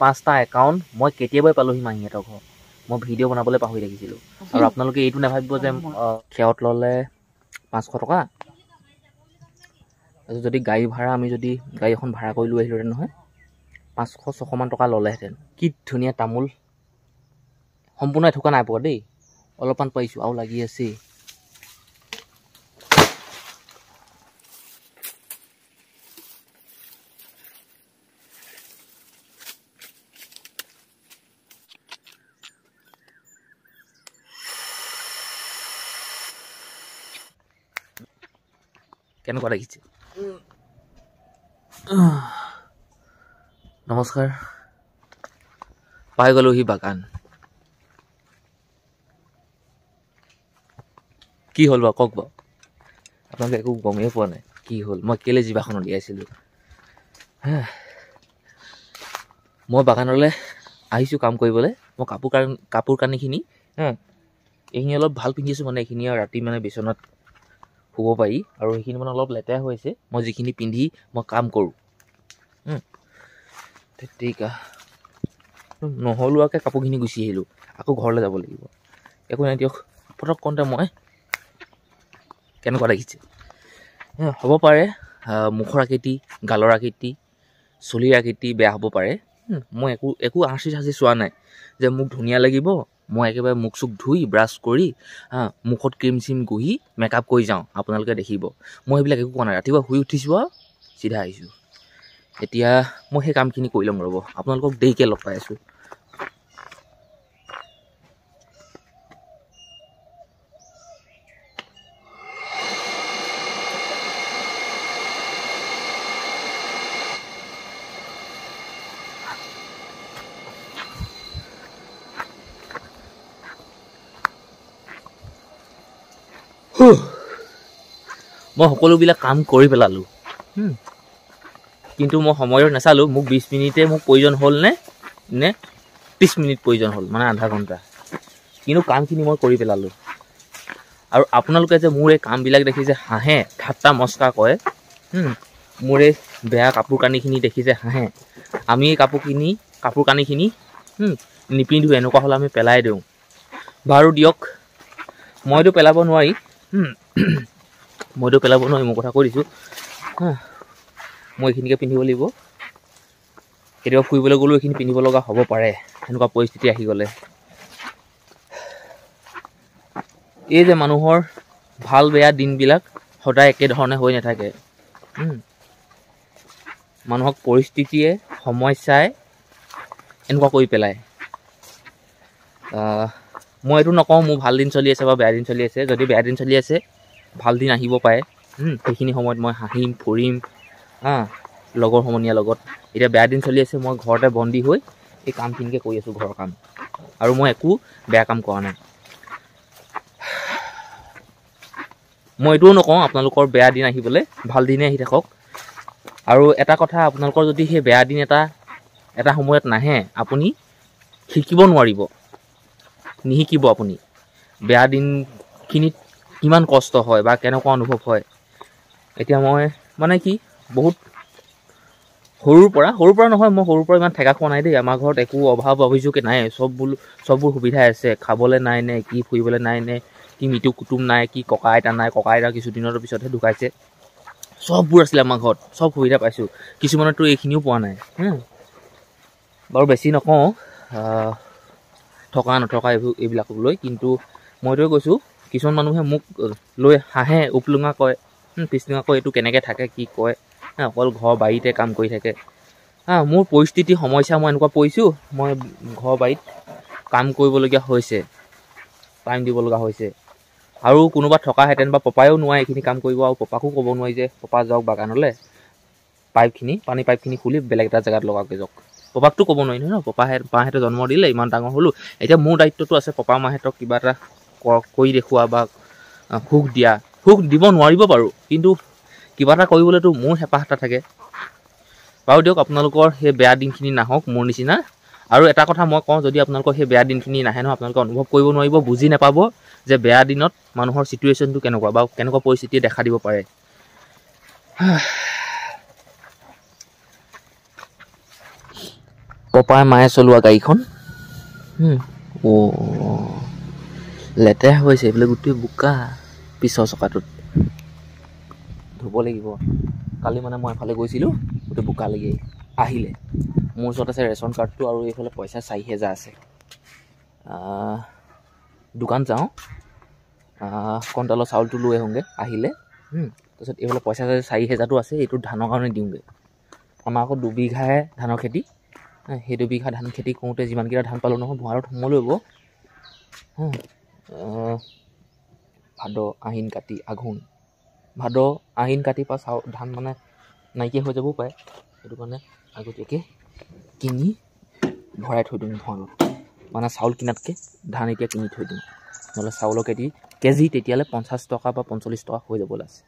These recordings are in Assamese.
5টা একাউণ্ট মই কেতিয়াবাই পালোহি মাহীহঁতৰ ঘৰ। মই ভিডিঅ' বনাবলৈ পাহৰি থাকিছিলোঁ। আৰু আপোনালোকে এইটো নাভাবিব যে খেৰত ল'লে 500 টকা, তাৰপিছত যদি গাড়ী ভাড়া আমি যদি গাড়ী এখন ভাড়া কৰি লৈ আহিলোহেঁতেন নহয় 500-600 মান টকা ল'লেহেঁতেন। কি ধুনীয়া তামোল, সম্পূৰ্ণ এথোকা নাই পোৱা দেই, অলপমান পাইছোঁ আৰু লাগি আছেই। কেনেকুৱা লাগিছে? নমস্কাৰ, পাই গ'লোহি বাগান। কি হ'ল বাৰু কওক বাৰু, আপোনালোকে একো গমেই পোৱা নাই কি হ'ল, মই কেলৈ জিভাখন উলিয়াইছিলোঁ। মই বাগানলৈ আহিছোঁ কাম কৰিবলৈ। মই কাপোৰ কানিখিনি এইখিনি অলপ ভাল পিন্ধিছোঁ, মানে এইখিনি আৰু ৰাতি মানে বিচনাত শুব পাৰি, আৰু সেইখিনি মানে অলপ লেতেৰা হৈ আছে। মই যিখিনি পিন্ধি মই কাম কৰোঁ ঠিক নহ'লোৱাকৈ কাপোৰখিনি গুচি আহিলোঁ, আকৌ ঘৰলৈ যাব লাগিব। একো নাই দিয়ক, পটক কওঁতে মই কেনেকুৱা লাগিছে। হ'ব পাৰে মুখৰ আকৃতি, গালৰ আকৃতি, চুলিৰ আকৃতি বেয়া হ'ব পাৰে। মই একো আঁচি চাচি চোৱা নাই যে মোক ধুনীয়া লাগিব। মই একেবাৰে মুখ চুখ ধুই ব্ৰাছ কৰি মুখত ক্ৰীম চিম ঘঁহি মেকআপ কৰি যাওঁ, আপোনালোকে দেখিব। মই সেইবিলাক একো কোৱা নাই। ৰাতিপুৱা শুই উঠিছোঁ আৰু চিধা আহিছোঁ। এতিয়া মই সেই কামখিনি কৰি ল'ম ৰ'ব, আপোনালোকক দেৰিকৈ লগ পাই আছোঁ। মই সকলোবিলাক কাম কৰি পেলালোঁ, কিন্তু মই সময়ত নাচালোঁ। মোক 20 মিনিটে মোক প্ৰয়োজন হ'ল নে 30 মিনিট প্ৰয়োজন হ'ল, মানে আধা ঘণ্টা। কিন্তু কামখিনি মই কৰি পেলালোঁ। আৰু আপোনালোকে যে মোৰ এই কামবিলাক দেখি যে হাঁহে, ঠাট্টা মস্কা কৰে, মোৰ এই বেয়া কাপোৰ কানিখিনি দেখি যে হাঁহে, আমি এই কাপোৰ কানিখিনি নিপিন্ধোঁ, এনেকুৱা হ'লে আমি পেলাই দিওঁ। বাৰু দিয়ক, মইতো পেলাব নোৱাৰি, মোৰ কথা কৈ দিছোঁ। মই এইখিনিকে পিন্ধিব লাগিব। কেতিয়াবা ফুৰিবলৈ গ'লেও এইখিনি পিন্ধিব লগা হ'ব পাৰে, এনেকুৱা পৰিস্থিতি আহি গ'লে। এই যে মানুহৰ ভাল বেয়া দিনবিলাক সদায় একেধৰণে হৈ নাথাকে। মানুহক পৰিস্থিতিয়ে, সমস্যাই এনেকুৱা কৰি পেলায়। মই এইটো নকওঁ মোৰ ভাল দিন চলি আছে বা বেয়া দিন চলি আছে। যদি বেয়া দিন চলি আছে, ভাল দিন আহিব পাৰে। সেইখিনি সময়ত মই হাঁহিম, ফুৰিম, লগৰ সমনীয়াৰ লগত। এতিয়া বেয়া দিন চলি আছে, মই ঘৰতে বন্দী হৈ এই কামখিনিকে কৰি আছোঁ, ঘৰৰ কাম। আৰু মই একো বেয়া কাম কৰা নাই। মই এইটোও নকওঁ আপোনালোকৰ বেয়া দিন আহিবলৈ, ভাল দিনে আহি থাকক। আৰু এটা কথা, আপোনালোকৰ যদি সেই বেয়া দিন এটা সময়ত নাহে, আপুনি শিকিব নোৱাৰিব, নিশিকিব আপুনি। বেয়া দিনখিনিত কিমান কষ্ট হয় বা কেনেকুৱা অনুভৱ হয়। এতিয়া মই মানে কি, বহুত সৰুৰ পৰা নহয়, মই সৰুৰ পৰা ইমান ঠেকা খোৱা নাই দেই। আমাৰ ঘৰত একো অভাৱ অভিযোগ নাই, চববোৰ সুবিধাই আছে। খাবলৈ নাই নে কি, ফুৰিবলৈ নাই নে কি, মৃত্যু কুটুম নাই কি, ককা আইতা নাই। ককা আইতা কিছুদিনৰ পিছতহে ঢুকাইছে। চববোৰ আছিলে আমাৰ ঘৰত, চব সুবিধা পাইছোঁ। কিছুমানতো এইখিনিও পোৱা নাই। বাৰু বেছি নকওঁ থকা নথকা এইবিলাকক লৈ, কিন্তু মইতো কৈছোঁ, কিছুমান মানুহে মোক লৈ হাঁহে, উপলুঙা কয়, পিছলুঙা কয়, এইটো কেনেকৈ থাকে কি কয়, অকল ঘৰ বাৰীতে কাম কৰি থাকে। মোৰ পৰিস্থিতি সমস্যা, মই এনেকুৱা পৰিছোঁ, মই ঘৰ বাৰীত কাম কৰিবলগীয়া হৈছে, টাইম দিব লগা হৈছে। আৰু কোনোবা থকাহেঁতেন বা পপায়েও নোৱাৰে এইখিনি কাম কৰিব, আৰু পপাকো ক'ব নোৱাৰি যে পপা যাওক বাগানলৈ, পানী পাইপখিনি খুলি বেলেগ এটা জেগাত লগাকৈ যাওক। পপাকতো ক'ব নোৱাৰি নহয়, পাপাহঁতে জন্ম দিলে, ইমান ডাঙৰ হ'লোঁ, এতিয়া মোৰ দায়িত্বটো আছে পপা মাহঁতক কিবা এটা কৰি দেখুওৱা বা সুখ দিয়া। সুখ দিব নোৱাৰিব বাৰু, কিন্তু কিবা এটা কৰিবলৈতো মোৰ হেঁপাহ এটা থাকে। বাৰু দিয়ক, আপোনালোকৰ সেই বেয়া দিনখিনি নাহক মোৰ নিচিনা। আৰু এটা কথা মই কওঁ, যদি আপোনালোকৰ সেই বেয়া দিনখিনি নাহে নহয়, আপোনালোকে অনুভৱ কৰিব নোৱাৰিব, বুজি নাপাব যে বেয়া দিনত মানুহৰ চিটুৱেশ্যনটো কেনেকুৱা বা কেনেকুৱা পৰিস্থিতিয়ে দেখা দিব পাৰে। পপাই মায়ে চলোৱা গাড়ীখন লেতেৰা হৈছে এইবিলাক গোটেই বোকা পিছৰ চকাটোত ধুব লাগিব কালি মানে মই এফালে গৈছিলোঁ গোটেই বোকা লাগি আহিলে মোৰ ওচৰত আছে ৰেচন কাৰ্ডটো আৰু এইফালে পইচা 4,000 আছে দোকান যাওঁ কণ্ট্ৰলৰ চাউলটো লৈ আহোঁগৈ আহিলে তাৰপিছত এইফালে পইচা 4,000টো আছে এইটো ধানৰ কাৰণে দিওঁগৈ আমাৰ আকৌ 2 বিঘাহে ধানৰ খেতি সেই 2 বিঘা ধান খেতি কৰোঁতে যিমানকেইটা ধান পালোঁ নহয় ভঁৰালত সোমালোঁ হ'ব ভাদ আহিন কাতি আঘোণ ভাদ আহিন কাতিৰ পৰা চাউল ধান মানে নাইকিয়া হৈ যাবও পাৰে সেইটো কাৰণে আগতীয়াকৈ কিনি ভৰাই থৈ দিওঁ ভঁৰালত মানে চাউল কিনাতকৈ ধান এতিয়া কিনি থৈ দিওঁ নহ'লে চাউলৰ কেজি তেতিয়ালৈ 50 টকা বা 45 টকা হৈ যাবলৈ আছে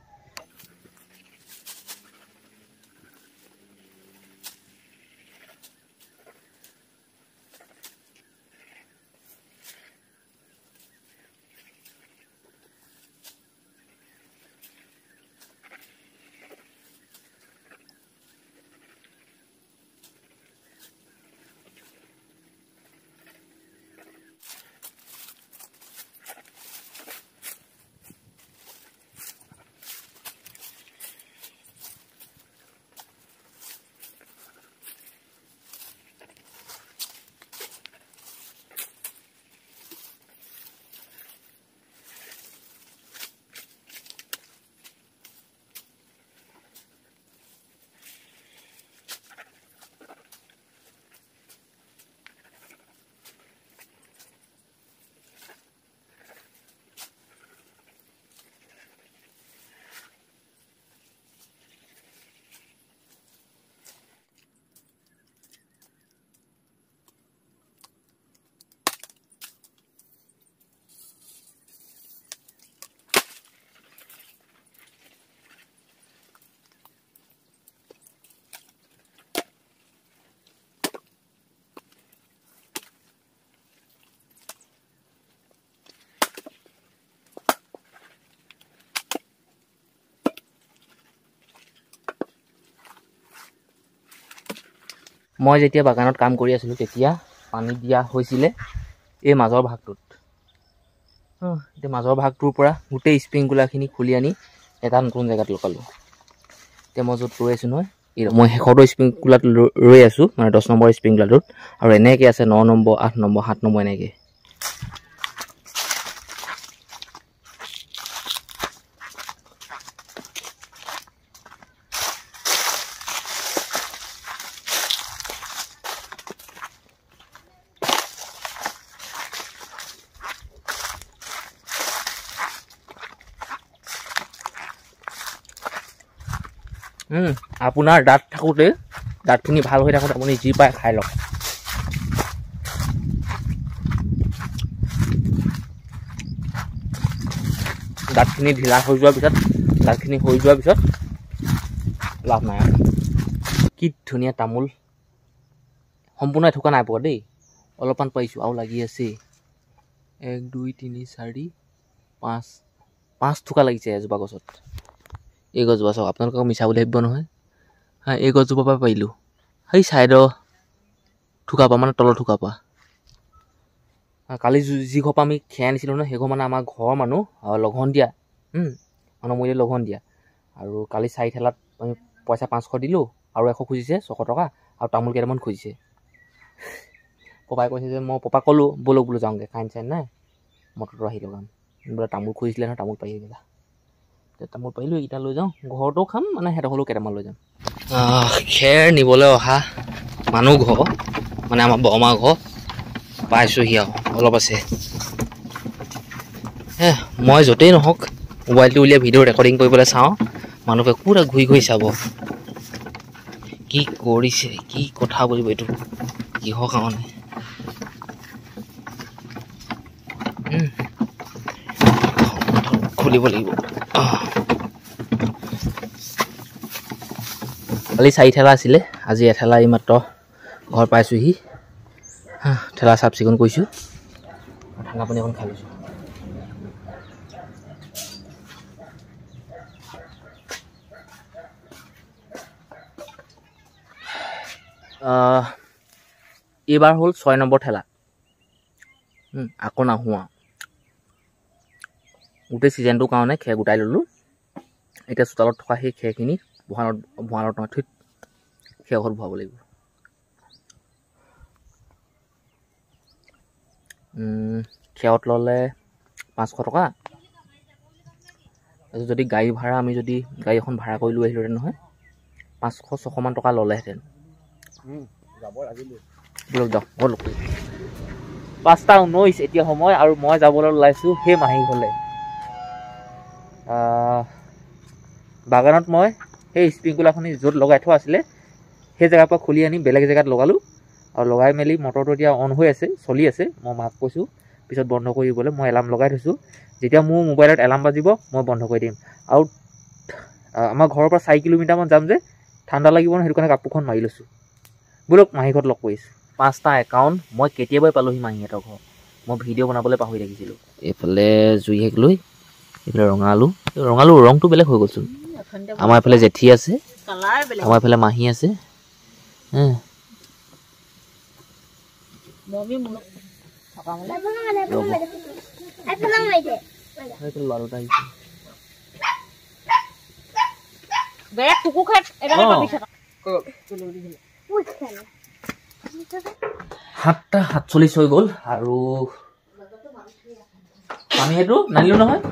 মই যেতিয়া বাগানত কাম কৰি আছিলোঁ তেতিয়া পানী দিয়া হৈছিলে এই মাজৰ ভাগটোত এতিয়া মাজৰ ভাগটোৰ পৰা গোটেই স্প্ৰিংকুলাৰখিনি খুলি আনি এটা নতুন জেগাত লগালোঁ এতিয়া মই য'ত ৰৈ আছোঁ নহয় মই শেষৰটো স্প্ৰিংকুলাৰত ৰৈ আছোঁ মানে 10 নম্বৰ স্প্ৰিংকুলাৰটোত আৰু এনেকৈ আছে 9 নম্বৰ 8 নম্বৰ 7 নম্বৰ এনেকৈ আপোনাৰ দাঁত থাকোঁতে দাঁতখিনি ভাল হৈ থাকোঁতে আপুনি যি পায় খাই লওক দাঁতখিনি ঢিলা হৈ যোৱাৰ পিছত লাভ নাই কি ধুনীয়া তামোল সম্পূৰ্ণ এথোকা নাই পোৱা দেই অলপমান পাইছোঁ আৰু লাগি আছে 1 2 3 4 5 থোকা লাগিছে এজোপা গছত এই গছজোপা চাওক আপোনালোকক মিছা বুলি ভাবিব নহয় এই গছজোপাৰ পৰা পাৰিলোঁ সেই ছাইডৰ থোকা পৰা মানে তলৰ থোকা পৰা কালি যি ঘৰ পৰা আমি খেৰ আনিছিলোঁ নহয় সেই ঘৰ মানে আমাৰ ঘৰৰ মানুহ লঘন দিয়া মানুহ মৰিলে লঘন দিয়া আৰু কালি 4 ঠেলাত আমি পইচা 500 দিলোঁ আৰু 100 খুজিছে 600 টকা আৰু তামোল কেইটামান খুজিছে পপাই কৈছে যে মই পপাক ক'লোঁ ব'লক বোলো যাওঁগৈ কাৰেণ্ট চাইন নাই মটৰটো আহি লগাম বোলে তামোল খুজিছিলে নহয় তামোল পাৰি গ'লা তামোল পাৰিলোঁ এইকেইটা লৈ যাওঁ ঘৰতো খাম মানে সিহঁতৰ হ'লেও কেইটামান লৈ যাম খেৰ নিবলৈ অহা মানুহ ঘৰ মানে আমাৰ বৰমা ঘৰ পাইছোঁহি আৰু অলপ আছে মই য'তেই নহওক মোবাইলটো উলিয়াই ভিডিঅ' ৰেকৰ্ডিং কৰিবলৈ চাওঁ মানুহবোৰে পুৰা ঘূৰি ঘূৰি চাব কি কৰিছে কি কথা বুলিব এইটো কিহৰ কাৰণে খুলিব লাগিব কালি 4 ঠেলা আছিলে আজি এঠেলা এইমাত্ৰ ঘৰ পাইছোঁহি ঠেলা চাফ চিকুণ কৰিছোঁ ঠাণ্ডা পানী অকণ খাই লৈছোঁ এইবাৰ হ'ল 6 নম্বৰ ঠেলা আকৌ নাহোঁ আৰু গোটেই ছিজনটোৰ কাৰণে খেৰ গোটাই ল'লোঁ এতিয়া চোতালত থকা সেই খেৰখিনি ভঁৰালত নহয় থৈ খেৰ ঘৰত ভৰাব লাগিব খেৰত ল'লে 500 টকা যদি গাড়ী ভাড়া আমি যদি গাড়ী এখন ভাড়া কৰি লৈ আহিলোহেঁতেন নহয় 500-600 মান টকা ল'লেহেঁতেন হ'ল 5:19 এতিয়া সময় আৰু মই যাবলৈ ওলাইছোঁ সেই মাহী ঘৰলৈ বাগানত মই সেই স্প্ৰিংকুলাৰখনি য'ত লগাই থোৱা আছিলে সেই জেগাৰ পৰা খুলি আনি বেলেগ জেগাত লগালোঁ আৰু লগাই মেলি মটৰটো এতিয়া অন হৈ আছে চলি আছে মই মাক কৈছোঁ পিছত বন্ধ কৰি দিবলৈ মই এলাৰ্ম লগাই থৈছোঁ যেতিয়া মোৰ মোবাইলত এলাৰ্ম বাজিব মই বন্ধ কৰি দিম আৰু আমাৰ ঘৰৰ পৰা 4 কিলোমিটাৰমান যাম যে ঠাণ্ডা লাগিব ন সেইটো কাৰণে কাপোৰখন মাৰি লৈছোঁ বোলক মাহী ঘৰত লগ কৰিছোঁ 5টা একাউণ্ট মই কেতিয়াবাই পালোঁহি মাহীহঁতৰ ঘৰ মই ভিডিঅ' বনাবলৈ পাহৰি থাকিছিলোঁ এইফালে জুই শেষ লৈ এইফালে ৰঙালু ৰংটো বেলেগ হৈ গ'লচোন আমাৰ এইফালে জেঠী আছে আমাৰ এইফালে মাহী আছে সাতটা 47 হৈ গ'ল আৰু আমি সেইটো নানিলোঁ নহয়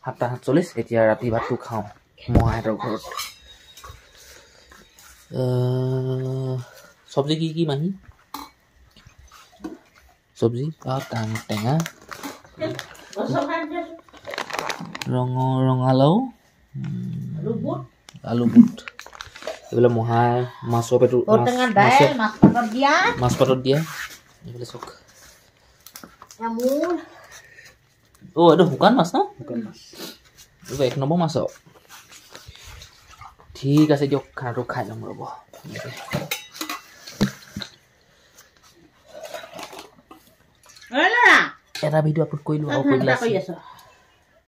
7টা 47 এতিয়া ৰাতি ভাতটো খাওঁ মহাহঁতৰ ঘৰত চব্জি কি মাহী চব্জি টেঙা ৰঙালাও আলু বুট এইবিলাক মহাই মাছৰ পেটু মাছ পাতত দিয়া এইবিলাক চক এইটো শুকান মাছ ন এইটো 1 নম্বৰ মাছ ঠিক আছে দিয়ক খানাটো খাই ল'ম ৰ'ব এটা ভিডিঅ' আপলোড কৰিলোঁ আৰু